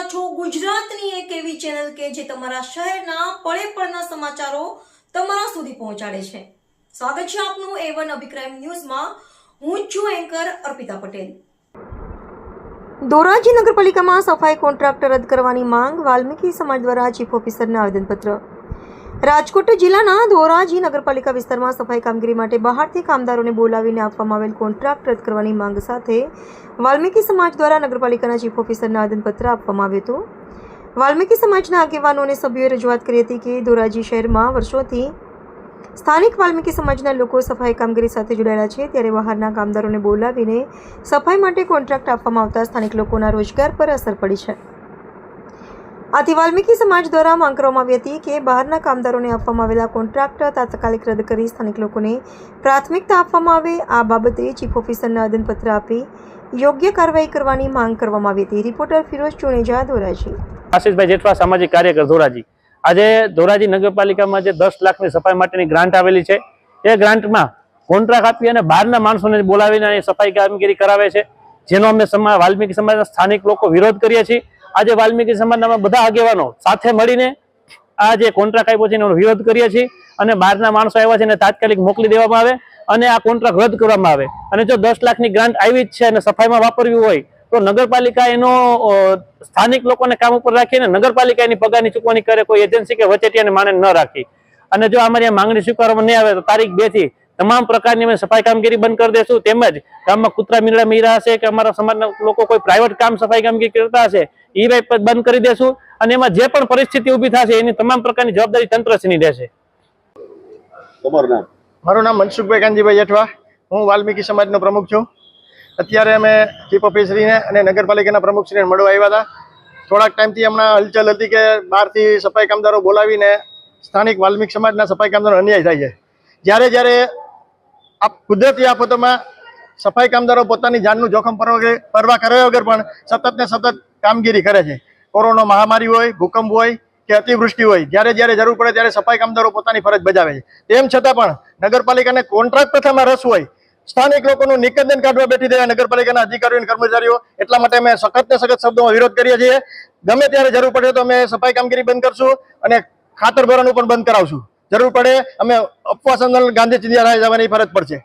રહ્યા છો ગુજરાતની એક એવી ચેનલ કે જે તમારા શહેરના પળે પળના સમાચારો તમારા સુધી પહોંચાડે છે। સ્વાગત છે આપનું A1 અભિક્રાઇમ ન્યૂઝમાં। હું છું એન્કર અર્પિતા પટેલ। ધોરાજી નગરપાલિકામાં સફાઈ કોન્ટ્રાક્ટ રદ કરવાની માંગ, વાલ્મીકી સમાજ દ્વારા ચીફ ઓફિસરને આવેદનપત્ર। રાજકોટ જિલ્લાના ધોરાજી નગરપાલિકા વિસ્તારમાં સફાઈ કામગીરી માટે બહારથી કામદારોને બોલાવીને આપવામાં આવેલ કોન્ટ્રાક્ટ રદ કરવાની માંગ સાથે વાલ્મીકી સમાજ દ્વારા નગરપાલિકાના ચીફ ઓફિસરને આવેદનપત્ર આપવામાં આવ્યું હતું। વાલ્મીકી સમાજના આગેવાનો અને સભ્યોએ રજૂઆત કરી હતી કે ધોરાજી શહેરમાં વર્ષોથી સ્થાનિક વાલ્મીકી સમાજના લોકો સફાઈ કામગીરી સાથે જોડાયેલા છે, ત્યારે બહારના કામદારોને બોલાવીને સફાઈ માટે કોન્ટ્રાક્ટ આપવામાં આવતા સ્થાનિક લોકોના રોજગાર પર અસર પડી છે। આથી વાલ્મીકી સમાજ દ્વારા માંગ કરવામાં આવી હતી કે બહારના કામદારોને આપવામાં આવેલા કોન્ટ્રાક્ટ તાત્કાલિક રદ કરી સ્થાનિક લોકોને પ્રાથમિકતા આપવામાં આવે। આ બાબતે ચીફ ઓફિસરને આવેદનપત્ર આપી યોગ્ય કાર્યવાહી કરવાની માંગ કરવામાં આવી હતી। રિપોર્ટર ફિરોઝ ચુનેજા, ધોરાજી। આશીષભાઈ જેઠવા, સામાજિક કાર્યકર, ધોરાજી। આજે ધોરાજી નગરપાલિકામાં જે 10 લાખની સફાઈ માટેની ગ્રાન્ટ આવેલી છે, એ ગ્રાન્ટમાં કોન્ટ્રાક્ટ આપી અને બહારના માણસોને બોલાવીને સફાઈ કામગીરી કરાવે છે, જેનો અમે વાલ્મીકી સમાજના સ્થાનિક લોકો વિરોધ કરીએ છીએ। આજે વાલ્મીકી સમાજના બધા આગેવાનો સાથે મળીને આ જે કોન્ટ્રાક્ટ આપ્યો છે એનો વિરોધ કરીએ છીએ અને બહારના માણસો આવ્યા છે એને તાત્કાલિક મોકલી દેવામાં આવે અને આ કોન્ટ્રાક્ટ રદ કરવામાં આવે। અને જો 10 લાખની ગ્રાન્ટ આવી જ છે અને સફાઈમાં વાપરવી હોય તો નગરપાલિકા એનો સ્થાનિક લોકોને કામ ઉપર રાખીને નગરપાલિકા એની પગારની ચૂકવણી કરે, કોઈ એજન્સી કે વચેટિયાને માણે ન રાખી। અને જો અમારી આ માંગણી સ્વીકારવામાં નહીં આવે તો તારીખ 2 થી તમામ પ્રકારની અમે સફાઈ કામગીરી બંધ કરી દેશું। તેમજ ગામમાં કૂતરા મીંડળા મીરા હશે કે અમારા સમાજના લોકો કોઈ પ્રાઇવેટ કામ સફાઈ કામગીરી કરતા હશે એ બંધ કરી દેશું અને એમાં જે પણ પરિસ્થિતિ ઊભી થશે એની તમામ પ્રકારની જવાબદારી તંત્રશ્રીની રહેશે। તમારું નામ? મારું નામ મનસુખભાઈ કાનજીભાઈ જેઠવા, હું વાલ્મીકી સમાજનો પ્રમુખ છું। અત્યારે અમે ચીફ ઓફિસરને અને નગરપાલિકાના પ્રમુખશ્રીને મળવા આવ્યા હતા। થોડાક ટાઈમથી હમણાં હલચલ હતી કે બહારથી સફાઈ કામદારો બોલાવીને સ્થાનિક વાલ્મીકી સમાજના સફાઈ કામદારો અન્યાય થાય છે। જ્યારે કુદરતી આફતોમાં સફાઈ કામદારો પોતાની જાનનું જોખમ પરવા કર્યા વગર પણ સતત ને સતત કામગીરી કરે છે। કોરોના મહામારી હોય, ભૂકંપ હોય કે અતિવૃષ્ટિ હોય, જ્યારે જરૂર પડે ત્યારે સફાઈ કામદારો પોતાની ફરજ બજાવે છે। તેમ છતાં પણ નગરપાલિકાને કોન્ટ્રાક્ટ પ્રથામાં રસ હોય, સ્થાનિક લોકોનું નિકંદન કાઢવા બેઠી રહ્યા નગરપાલિકાના અધિકારીઓ અને કર્મચારીઓ। એટલા માટે અમે સખત ને સખત શબ્દોમાં વિરોધ કરીએ છીએ। ગમે ત્યારે જરૂર પડે તો અમે સફાઈ કામગીરી બંધ કરશું અને ખાતર ભરવાનું પણ બંધ કરાવશું। જરૂર પડે અમે ઉપવાસ આંદોલન ગાંધી ચિંધ્યા જવાની ફરજ પડશે।